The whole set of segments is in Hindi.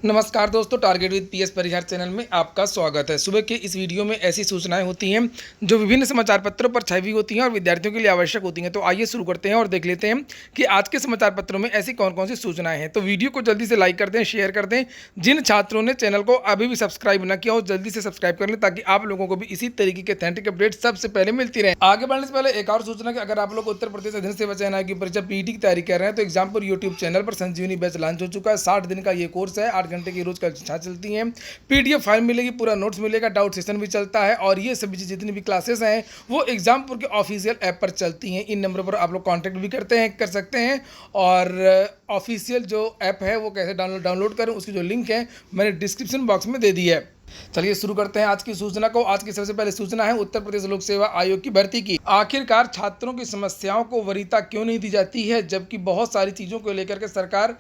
नमस्कार दोस्तों, target with PS Parihar channel में आपका स्वागत है। सुबह के इस वीडियो में ऐसी सूचनाएं होती हैं जो विभिन्न समाचार पत्रों पर छाई हुई होती हैं और विद्यार्थियों के लिए आवश्यक होती हैं। तो आइए शुरू करते हैं और देख लेते हैं कि आज के समाचार पत्रों में ऐसी कौन कौन सी सूचनाएं हैं। तो वीडियो को जल्दी से लाइक कर दें, शेयर कर दें। जिन छात्रों ने चैनल को अभी भी सब्सक्राइब न किया हो जल्दी से सब्सक्राइब कर लें ताकि आप लोगों को भी इसी तरीके के ऑथेंटिक अपडेट सबसे पहले मिलती रहे। आगे बढ़ने से पहले एक और सूचना कि अगर आप लोग उत्तर प्रदेश अधीन सेवा चयन आयोग की परीक्षा पीटी की तैयारी कर रहे हैं तो एग्जामपुर यूट्यूब चैनल पर संजीवनी बैच लॉन्च हो चुका है। 60 दिन का ये कोर्स है, 8 घंटे की रोज कक्षा चलती हैं। पीडीएफ फाइल मिलेगी, पूरा नोट्स मिलेगा, डाउट सेशन भी चलता है और ये सभी जितनी भी क्लासेस हैं वो एग्जामपुर के ऑफिशियल ऐप पर चलती हैं। इन नंबरों पर आप लोग कांटेक्ट भी कर सकते हैं और ऑफिशियल जो ऐप है वो कैसे डाउनलोड करें उसकी जो लिंक है मैंने डिस्क्रिप्शन बॉक्स में दे दी है। चलिए शुरू करते हैं आज की सूचना को। आज की सबसे पहले सूचना है उत्तर प्रदेश लोक सेवा आयोग की भर्ती की। आखिरकार छात्रों की समस्याओं को वरीयता क्यों नहीं दी जाती है, जबकि बहुत सारी चीज़ों को लेकर के सरकार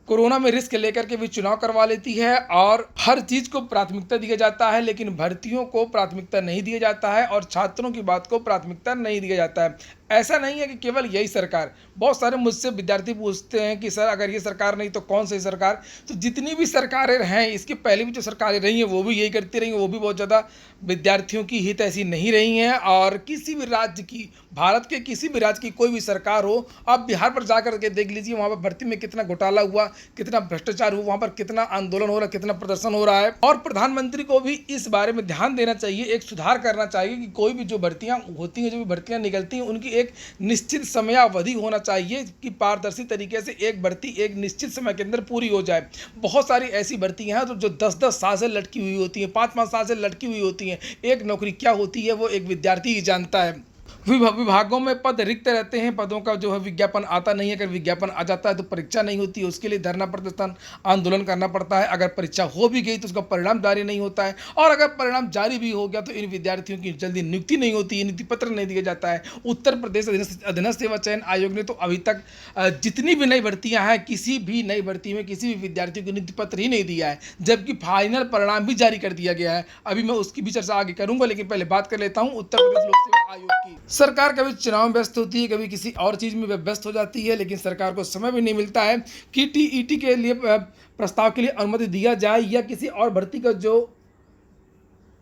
कोरोना में रिस्क लेकर के भी चुनाव करवा लेती है और हर चीज़ को प्राथमिकता दिया जाता है, लेकिन भर्तियों को प्राथमिकता नहीं दिया जाता है और छात्रों की बात को प्राथमिकता नहीं दिया जाता है। ऐसा नहीं है कि केवल यही सरकार, बहुत सारे मुझसे विद्यार्थी पूछते हैं कि सर अगर ये सरकार नहीं तो कौन सी सरकार। तो जितनी भी सरकारें हैं, इसके पहले भी जो सरकारें रही हैं वो भी यही करती रही हैं, वो भी बहुत ज़्यादा विद्यार्थियों की हित ऐसी नहीं रही हैं। और किसी भी राज्य की, भारत के किसी भी राज्य की कोई भी सरकार हो, आप बिहार पर जा कर के देख लीजिए वहाँ पर भर्ती में कितना घोटाला हुआ, कितना भ्रष्टाचार हुआ, वहाँ पर कितना आंदोलन हो रहा है, कितना प्रदर्शन हो रहा है। और प्रधानमंत्री को भी इस बारे में ध्यान देना चाहिए, एक सुधार करना चाहिए कि कोई भी जो भर्तियाँ होती हैं, जो भी भर्तियाँ निकलती हैं, उनकी एक निश्चित समयावधि होना चाहिए कि पारदर्शी तरीके से एक भर्ती एक निश्चित समय के अंदर पूरी हो जाए। बहुत सारी ऐसी भर्तियां हैं तो जो 10-10 साल से लटकी हुई होती हैं, 5-5 साल से लटकी हुई होती हैं। एक नौकरी क्या होती है वो एक विद्यार्थी ही जानता है। विभागों में पद रिक्त रहते हैं, पदों का जो है विज्ञापन आता नहीं है। अगर विज्ञापन आ जाता है तो परीक्षा नहीं होती है, उसके लिए धरना प्रदर्शन आंदोलन करना पड़ता है। अगर परीक्षा हो भी गई तो उसका परिणाम जारी नहीं होता है और अगर परिणाम जारी भी हो गया तो इन विद्यार्थियों की जल्दी नियुक्ति नहीं होती है, नियुक्ति पत्र नहीं दिया जाता है। उत्तर प्रदेश अधीनस्थ सेवा चयन आयोग ने तो अभी तक जितनी भी नई भर्तियाँ हैं, किसी भी नई भर्ती में किसी भी विद्यार्थी को नियुक्ति पत्र ही नहीं दिया है, जबकि फाइनल परिणाम भी जारी कर दिया गया है। अभी मैं उसकी भी चर्चा आगे करूंगा, लेकिन पहले बात कर लेता हूं उत्तर प्रदेश लोक सेवा आयोग की। सरकार कभी चुनाव में व्यस्त होती है, कभी किसी और चीज़ में व्यस्त हो जाती है, लेकिन सरकार को समय भी नहीं मिलता है कि टीईटी के लिए प्रस्ताव के लिए अनुमति दिया जाए या किसी और भर्ती का जो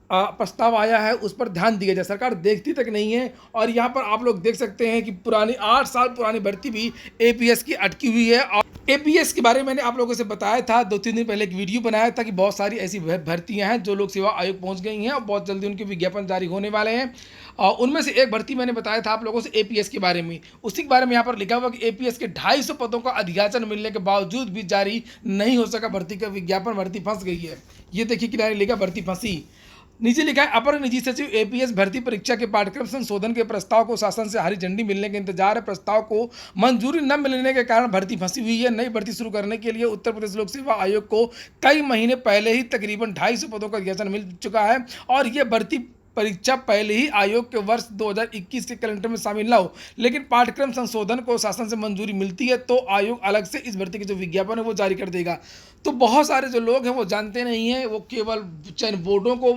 प्रस्ताव आया है उस पर ध्यान दिया जाए। सरकार देखती तक नहीं है। और यहाँ पर आप लोग देख सकते हैं कि पुरानी 8 साल पुरानी भर्ती भी एपीएस की अटकी हुई है। और एपीएस के बारे में मैंने आप लोगों से बताया था, 2-3 दिन पहले एक वीडियो बनाया था कि बहुत सारी ऐसी भर्तियां हैं जो लोक सेवा आयोग पहुंच गई हैं और बहुत जल्दी उनके विज्ञापन जारी होने वाले हैं। और उनमें से एक भर्ती मैंने बताया था आप लोगों से एपीएस के बारे में। उसी के बारे में यहाँ पर लिखा हुआ कि एपीएस के 250 पदों का अधियाचन मिलने के बावजूद भी जारी नहीं हो सका भर्ती का विज्ञापन, भर्ती फंस गई है। ये देखिए किनारे लिखा भर्ती फंसी। नीचे लिखा है अपर निजी सचिव एपीएस भर्ती परीक्षा के पाठ्यक्रम संशोधन के प्रस्ताव को शासन से हरी झंडी मिलने के इंतजार है। प्रस्ताव को मंजूरी न मिलने के कारण भर्ती फंसी हुई है। नई भर्ती शुरू करने के लिए उत्तर प्रदेश लोक सेवा आयोग को कई महीने पहले ही तकरीबन 250 पदों का अधियाचन मिल चुका है और ये भर्ती परीक्षा पहले ही आयोग के वर्ष 2021 के कैलेंडर में शामिल न हो, लेकिन पाठ्यक्रम संशोधन को शासन से मंजूरी मिलती है तो आयोग अलग से इस भर्ती के जो विज्ञापन है वो जारी कर देगा। तो बहुत सारे जो लोग हैं वो जानते नहीं हैं, वो केवल चयन बोर्डों को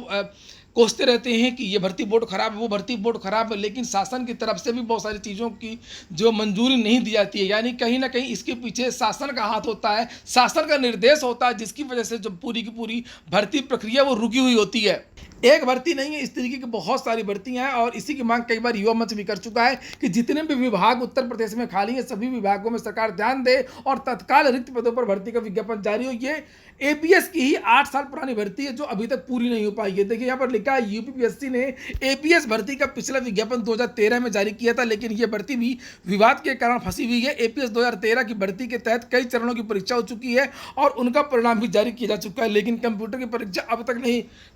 कोसते रहते हैं कि ये भर्ती बोर्ड खराब है, वो भर्ती बोर्ड खराब है, लेकिन शासन की तरफ से भी बहुत सारी चीज़ों की जो मंजूरी नहीं दी जाती है। यानी कहीं ना कहीं इसके पीछे शासन का हाथ होता है, शासन का निर्देश होता है, जिसकी वजह से जो पूरी की पूरी भर्ती प्रक्रिया वो रुकी हुई होती है। एक भर्ती नहीं है, इस तरीके की बहुत सारी भर्तियां हैं और इसी की मांग कई बार युवा मंच भी कर चुका है कि जितने भी विभाग उत्तर प्रदेश में खाली हैं सभी विभागों में सरकार ध्यान दे और तत्काल रिक्त पदों पर भर्ती का विज्ञापन जारी हो। ये एपीएस की ही 8 साल पुरानी भर्ती है जो अभी तक पूरी नहीं हो पाई है। देखिए यहाँ पर लिखा है यूपीपीएससी ने एपीएस भर्ती का पिछला विज्ञापन 2013 में जारी किया था, लेकिन यह भर्ती भी विवाद के कारण फंसी हुई है। एपीएस 2013 की भर्ती के तहत कई चरणों की परीक्षा हो चुकी है और उनका परिणाम भी जारी किया जा चुका है, लेकिन कंप्यूटर की परीक्षा अब तक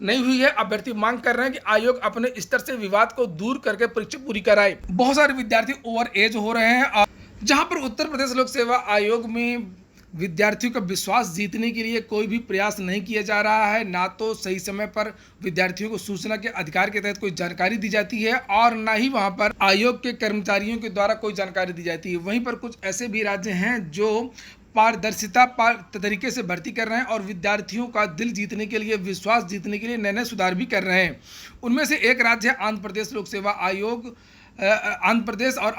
नहीं हुई है। अभ्यर्थी मांग कर रहे हैं कि आयोग अपने स्तर से विवाद को दूर करके परीक्षा पूरी कराए। बहुत सारे विद्यार्थी ओवर एज हो रहे हैं और जहां पर उत्तर प्रदेश लोक सेवा आयोग में विद्यार्थियों का विश्वास जीतने के लिए कोई भी प्रयास नहीं किया जा रहा है, ना तो सही समय पर विद्यार्थियों को सूचना के अधिकार के तहत कोई जानकारी दी जाती है और ना ही वहां पर आयोग के कर्मचारियों के द्वारा कोई जानकारी दी जाती है। वहीं पर कुछ ऐसे भी राज्य हैं जो पारदर्शिता तरीके से भर्ती कर रहे हैं और विद्यार्थियों का दिल जीतने के लिए, विश्वास जीतने के लिए नए नए सुधार भी कर रहे हैं। उनमें से एक राज्य है आंध्र प्रदेश लोक सेवा आयोग आंध्र प्रदेश और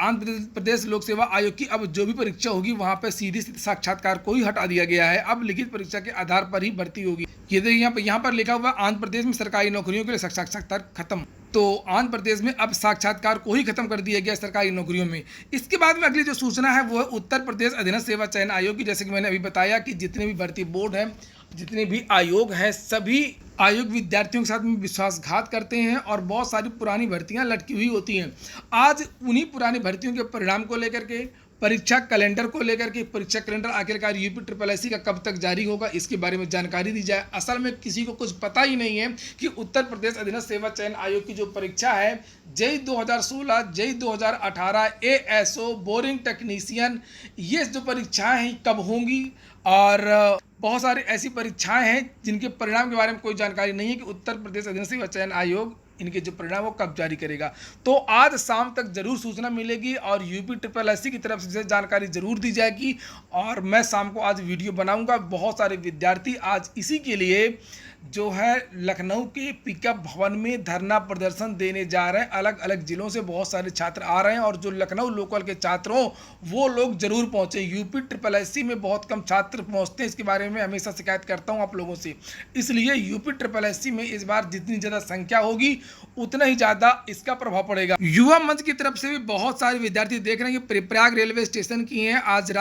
प्रदेश लोक सेवा आयोग की अब जो भी परीक्षा होगी वहाँ पे सीधी साक्षात्कार को ही हटा दिया गया है। अब लिखित परीक्षा के आधार पर ही भर्ती होगी। ये देखिए यहाँ पर लिखा हुआ आंध्र प्रदेश में सरकारी नौकरियों के लिए साक्षात्कार खत्म। तो आंध्र प्रदेश में अब साक्षात्कार को ही खत्म कर दिया गया सरकारी नौकरियों में। इसके बाद में अगली जो सूचना है वो है उत्तर प्रदेश अधीनस्थ सेवा चयन आयोग की। जैसे कि मैंने अभी बताया कि जितने भी भर्ती बोर्ड हैं, जितने भी आयोग हैं, सभी आयोग विद्यार्थियों के साथ में विश्वासघात करते हैं और बहुत सारी पुरानी भर्तियां लटकी हुई होती हैं। आज उन्हीं पुरानी भर्तियों के परिणाम को लेकर के, परीक्षा कैलेंडर को लेकर के, परीक्षा कैलेंडर आखिरकार यूपी का कब तक जारी होगा इसके बारे में जानकारी दी जाए। असल में किसी को कुछ पता ही नहीं है कि उत्तर प्रदेश अधीनस्थ सेवा चयन आयोग की जो परीक्षा है JE 2016, JE 2018, ASO, boring technician, ये जो परीक्षाएं हैं कब होंगी और बहुत सारी ऐसी परीक्षाएं हैं जिनके परिणाम के बारे में कोई जानकारी नहीं है कि उत्तर प्रदेश अधीनस्थ सेवा चयन आयोग इनके जो परिणाम वो कब जारी करेगा। तो आज शाम तक जरूर सूचना मिलेगी और यूपी की तरफ से जानकारी जरूर दी जाएगी और मैं शाम को आज वीडियो बनाऊंगा। बहुत सारे विद्यार्थी आज इसी के लिए जो है लखनऊ के पिकअप भवन में धरना प्रदर्शन देने जा रहे हैं। अलग अलग जिलों से बहुत सारे छात्र आ रहे हैं और जो लखनऊ लोकल के छात्र हों वो लोग जरूर पहुंचे। यूपी में बहुत कम छात्र पहुंचते हैं, इसके बारे में हमेशा शिकायत करता हूं आप लोगों से। इसलिए यूपी में इस बार जितनी ज़्यादा संख्या होगी उतना ही ज़्यादा इसका प्रभाव पड़ेगा। युवा मंच की तरफ से भी बहुत सारे विद्यार्थी देख रहे हैं कि प्रयाग रेलवे स्टेशन की हैं आज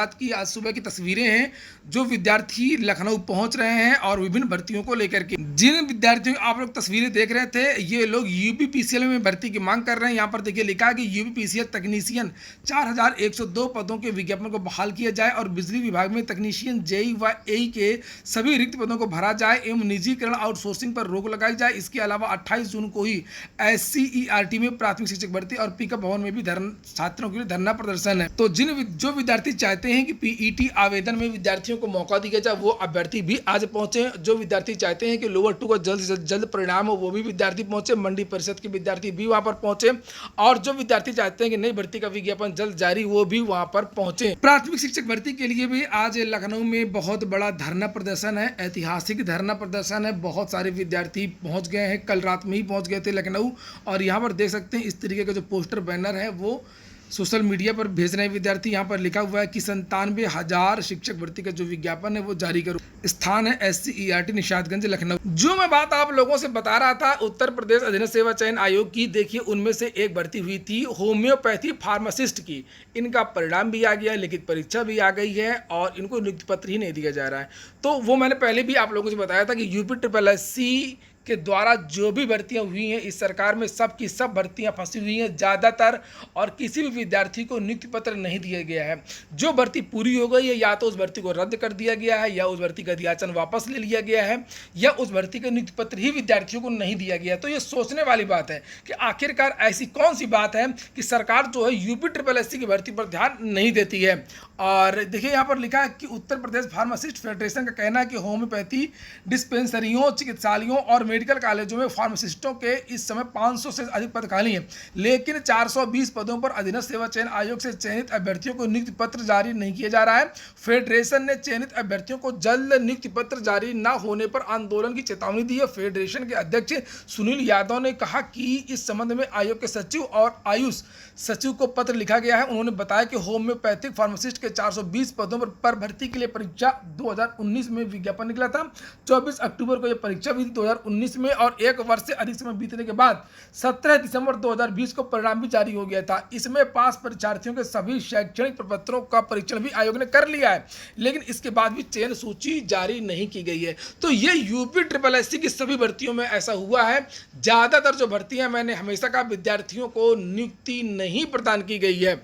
सुबह की तस्वीरें हैं। जो विद्यार्थी लखनऊ पहुंच रहे हैं और विभिन्न भर्तियों को लेकर के, जिन विद्यार्थियों आप लोग तस्वीरें देख रहे थे ये लोग यूपीपीसीएल में भर्ती की मांग कर रहे हैं। यहाँ पर देखिए लिखा है कि यूपीपीसीएल तकनीशियन 4102 पदों के विज्ञापन को बहाल किया जाए और बिजली विभाग में तकनीशियन जेई व एई के सभी रिक्त पदों को भरा जाए एवं निजीकरण आउटसोर्सिंग पर रोक लगाई जाए। इसके अलावा 28 जून को ही SCERT में प्राथमिक शिक्षक भर्ती और पिकअप भवन में भी छात्रों के लिए धरना प्रदर्शन है। तो जो विद्यार्थी चाहते हैं कि पीईटी आवेदन में विद्यार्थियों को मौका दिया जाए वो अभ्यर्थी भी आज पहुंचे। जो विद्यार्थी चाहते हैं कि लोअर 2 का जल्द से जल्द परिणाम हो वो भी विद्यार्थी पहुंचे। मंडी परिषद के विद्यार्थी भी वहां पर पहुंचे और जो विद्यार्थी चाहते हैं कि नई भर्ती का विज्ञापन जल्द जारी वो भी वहां पर पहुंचे। प्राथमिक शिक्षक भर्ती के लिए भी आज लखनऊ में बहुत बड़ा धरना प्रदर्शन है, ऐतिहासिक धरना प्रदर्शन है। बहुत सारे विद्यार्थी पहुंच गए हैं, कल रात में ही पहुंच गए थे लखनऊ और यहाँ पर देख सकते हैं इस तरीके का जो पोस्टर बैनर है वो सोशल मीडिया पर भेज रहे हैं विद्यार्थी। यहाँ पर लिखा हुआ है कि 97,000 शिक्षक भर्ती का जो विज्ञापन है वो जारी करो। स्थान है SCERT निशादगंज लखनऊ। जो मैं बात आप लोगों से बता रहा था उत्तर प्रदेश अधीनस्थ सेवा चयन आयोग की, देखिए उनमें से एक भर्ती हुई थी होम्योपैथी फार्मासिस्ट की। इनका परिणाम भी आ गया, लिखित परीक्षा भी आ गई है और इनको नियुक्ति पत्र ही नहीं दिया जा रहा है। तो वो मैंने पहले भी आप लोगों से बताया था कि यूपी के द्वारा जो भी भर्तियां हुई हैं इस सरकार में सब की सब भर्तियां फंसी हुई हैं ज़्यादातर और किसी भी विद्यार्थी को नियुक्ति पत्र नहीं दिया गया है। जो भर्ती पूरी हो गई है या तो उस भर्ती को रद्द कर दिया गया है या उस भर्ती का अध्याचन वापस ले लिया गया है या उस भर्ती का नियुक्ति पत्र ही विद्यार्थियों को नहीं दिया गया। तो ये सोचने वाली बात है कि आखिरकार ऐसी कौन सी बात है कि सरकार जो है यूपी की भर्ती पर ध्यान नहीं देती है। और देखिए यहाँ पर लिखा है कि उत्तर प्रदेश फार्मासिस्ट फेडरेशन का कहना है कि होम्योपैथी डिस्पेंसरियों, चिकित्सालयों और मेडिकल कॉलेजों में फार्मासिस्टों के इस समय 500 से अधिक पद खाली हैं, लेकिन 420 पदों पर अधीनस्थ सेवा चयन आयोग से चयनित अभ्यर्थियों को नियुक्ति पत्र जारी नहीं किया जा रहा है। फेडरेशन ने चयनित अभ्यर्थियों को जल्द नियुक्ति पत्र जारी न होने पर आंदोलन की चेतावनी दी है। फेडरेशन के अध्यक्ष सुनील यादव ने कहा कि इस संबंध में आयोग के सचिव और आयुष सचिव को पत्र लिखा गया है। उन्होंने बताया कि होम्योपैथिक फार्मासिस्ट के 420 पदों पर भर्ती के लिए परीक्षा 2019 में विज्ञापन निकला था। 24 अक्टूबर को यह परीक्षा भी 2019 में और एक वर्ष से अधिक समय बीतने के बाद 17 दिसंबर 2020 को परिणाम भी जारी हो गया था। इसमें पास परीक्षार्थियों के सभी शैक्षणिक प्रपत्रों का परीक्षण भी आयोग ने कर लिया है, लेकिन इसके बाद भी चयन सूची जारी नहीं की गई है। तो ये यूपी की सभी भर्तियों में ऐसा हुआ है। ज़्यादातर जो भर्तियां मैंने हमेशा कहा विद्यार्थियों को नियुक्ति नहीं प्रदान की गई है।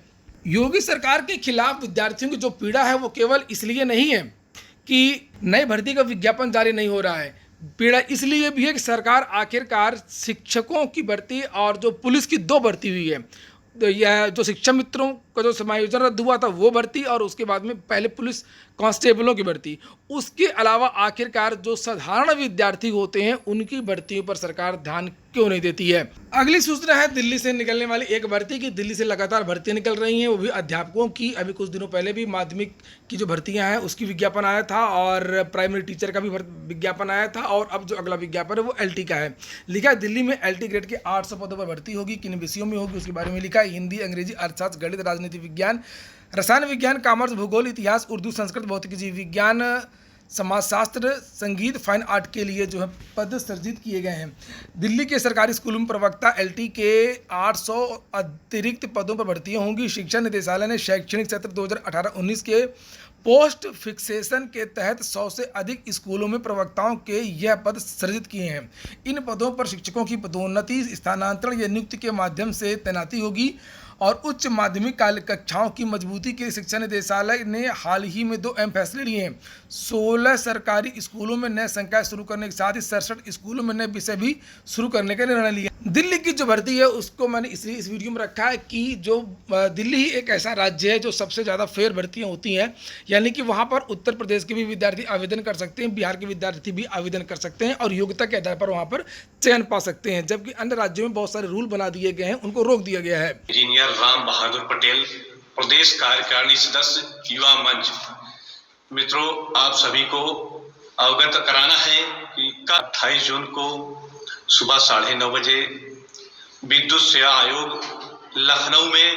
योगी सरकार के खिलाफ विद्यार्थियों की जो पीड़ा है वो केवल इसलिए नहीं है कि नई भर्ती का विज्ञापन जारी नहीं हो रहा है, पीड़ा इसलिए भी है कि सरकार आखिरकार शिक्षकों की भर्ती और जो पुलिस की 2 भर्ती हुई है, तो यह जो शिक्षा मित्रों का जो समायोजन रद्द हुआ था वो भर्ती, और उसके बाद में पहले पुलिस कांस्टेबलों की भर्ती। उसके अलावा आखिरकार जो साधारण विद्यार्थी होते हैं उनकी भर्तियों पर सरकार ध्यान क्यों नहीं देती है। अगली सूचना है दिल्ली से निकलने वाली एक भर्ती की। दिल्ली से लगातार भर्तियां निकल रही हैं, वो भी अध्यापकों की। अभी कुछ दिनों पहले भी माध्यमिक की जो भर्तियां हैं उसकी विज्ञापन आया था, और प्राइमरी टीचर का भी विज्ञापन आया था, और अब जो अगला विज्ञापन है वो एलटी का है। लिखा है दिल्ली में एलटी ग्रेड के 800 पदों पर भर्ती होगी। किन विषयों में होगी उसके बारे में लिखा है। हिंदी, अंग्रेजी, अर्थशास्त्र, गणित, राजनीति विज्ञान, रसायन विज्ञान, कॉमर्स, भूगोल, इतिहास, उर्दू, संस्कृत, भौतिकी, जीव विज्ञान, समाजशास्त्र, संगीत, फाइन आर्ट के लिए जो है पद सृजित किए गए हैं। दिल्ली के सरकारी स्कूलों में प्रवक्ता एलटी के 800 अतिरिक्त पदों पर भर्तियां होंगी। शिक्षा निदेशालय ने शैक्षणिक सत्र 2018-19 के पोस्ट फिक्सेशन के तहत 100 से अधिक स्कूलों में प्रवक्ताओं के यह पद सृजित किए हैं। इन पदों पर शिक्षकों की पदोन्नति, स्थानांतरण या नियुक्ति के माध्यम से तैनाती होगी। और उच्च माध्यमिक कक्षाओं की मजबूती के लिए शिक्षा निदेशालय ने हाल ही में 2 अहम फैसले लिए हैं। 16 सरकारी स्कूलों में नए संकाय शुरू करने के साथ ही 67 स्कूलों में नए विषय भी शुरू करने का निर्णय लिया। दिल्ली की जो भर्ती है उसको मैंने इसलिए इस वीडियो में रखा है कि जो दिल्ली ही एक ऐसा राज्य है जो सबसे ज़्यादा फेयर भर्तियाँ होती हैं, यानी कि वहाँ पर उत्तर प्रदेश के भी विद्यार्थी आवेदन कर सकते हैं, बिहार के विद्यार्थी भी आवेदन कर सकते हैं और योग्यता के आधार पर वहाँ पर चयन पा सकते हैं, जबकि अन्य राज्यों में बहुत सारे रूल बना दिए गए हैं, उनको रोक दिया गया है। इंजीनियर राम बहादुर पटेल, प्रदेश कार्यकारिणी सदस्य, युवा मंच। मित्रों, आप सभी को अवगत कराना है कि 28 जून को सुबह 9:30 बजे विद्युत सेवा आयोग लखनऊ में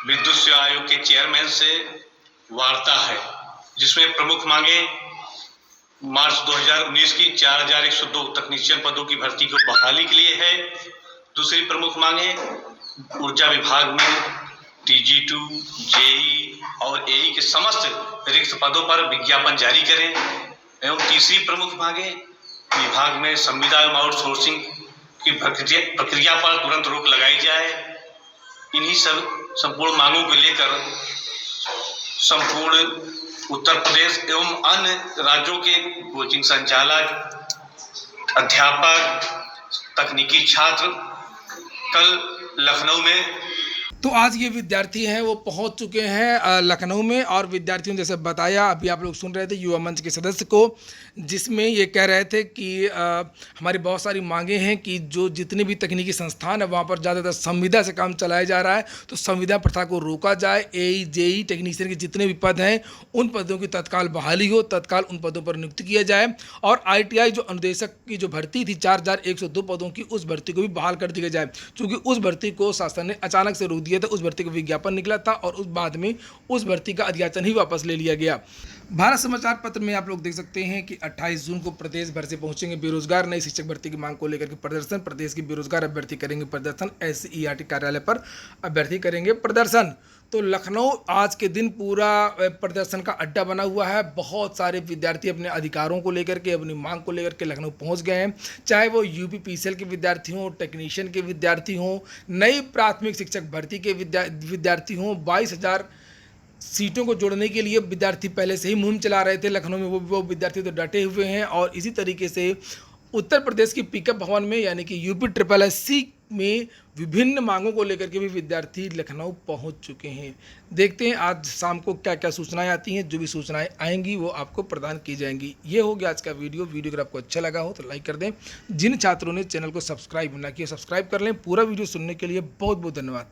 विद्युत सेवा आयोग के चेयरमैन से वार्ता है, जिसमें प्रमुख मांगे मार्च 2019 की 4102 तकनीशियन पदों की भर्ती को बहाली के लिए है। दूसरी प्रमुख मांगे ऊर्जा विभाग में TG2, जेई और एई के समस्त रिक्त पदों पर विज्ञापन जारी करें। एवं तीसरी प्रमुख मांगे विभाग में संविदा एवं आउटसोर्सिंग की प्रक्रिया पर तुरंत रोक लगाई जाए। इन्हीं संपूर्ण मांगों को लेकर संपूर्ण उत्तर प्रदेश एवं अन्य राज्यों के कोचिंग संचालक, अध्यापक, तकनीकी छात्र कल लखनऊ में तो आज ये विद्यार्थी हैं वो पहुंच चुके हैं लखनऊ में, और विद्यार्थियों ने जैसे बताया, अभी आप लोग सुन रहे थे युवा मंच के सदस्य को, जिसमें ये कह रहे थे कि हमारी बहुत सारी मांगे हैं कि जो जितने भी तकनीकी संस्थान है वहाँ पर ज़्यादातर संविदा से काम चलाया जा रहा है, तो संविदा प्रथा को रोका जाए। एई, जेई, टेक्नीशियन के जितने भी पद हैं उन पदों की तत्काल बहाली हो, तत्काल उन पदों पर नियुक्त किया जाए। और ITI जो अनुदेशक की जो भर्ती थी 4102 पदों की, उस भर्ती को भी बहाल कर दिया जाए, क्योंकि उस भर्ती को शासन ने अचानक से रोक दिया था। उस भर्ती का विज्ञापन निकला था और उस बाद में उस भर्ती का अध्याचन ही वापस ले लिया गया। भारत समाचार पत्र में आप लोग देख सकते हैं कि 28 जून को प्रदेश भर से पहुंचेंगे बेरोजगार। नई शिक्षक भर्ती की मांग को लेकर के प्रदर्शन। प्रदेश के बेरोजगार अभ्यर्थी करेंगे प्रदर्शन। SCERT कार्यालय पर अभ्यर्थी करेंगे प्रदर्शन। तो लखनऊ आज के दिन पूरा प्रदर्शन का अड्डा बना हुआ है। बहुत सारे विद्यार्थी अपने अधिकारों को लेकर के, अपनी मांग को लेकर के लखनऊ पहुंच गए हैं, चाहे वो UPPCL के विद्यार्थी हों, टेक्नीशियन के विद्यार्थी हों, नई प्राथमिक शिक्षक भर्ती के विद्यार्थी हों। 22,000 सीटों को जोड़ने के लिए विद्यार्थी पहले से ही मुहिम चला रहे थे लखनऊ में, वो विद्यार्थी तो डटे हुए हैं। और इसी तरीके से उत्तर प्रदेश की पिकअप भवन में यानी कि UPSSC में विभिन्न मांगों को लेकर के भी विद्यार्थी लखनऊ पहुंच चुके हैं। देखते हैं आज शाम को क्या क्या सूचनाएं आती हैं। जो भी सूचनाएं आएंगी वो आपको प्रदान की जाएंगी। ये हो गया आज का वीडियो अगर आपको अच्छा लगा हो तो लाइक कर दें। जिन छात्रों ने चैनल को सब्सक्राइब ना किया, सब्सक्राइब कर लें। पूरा वीडियो सुनने के लिए बहुत बहुत धन्यवाद।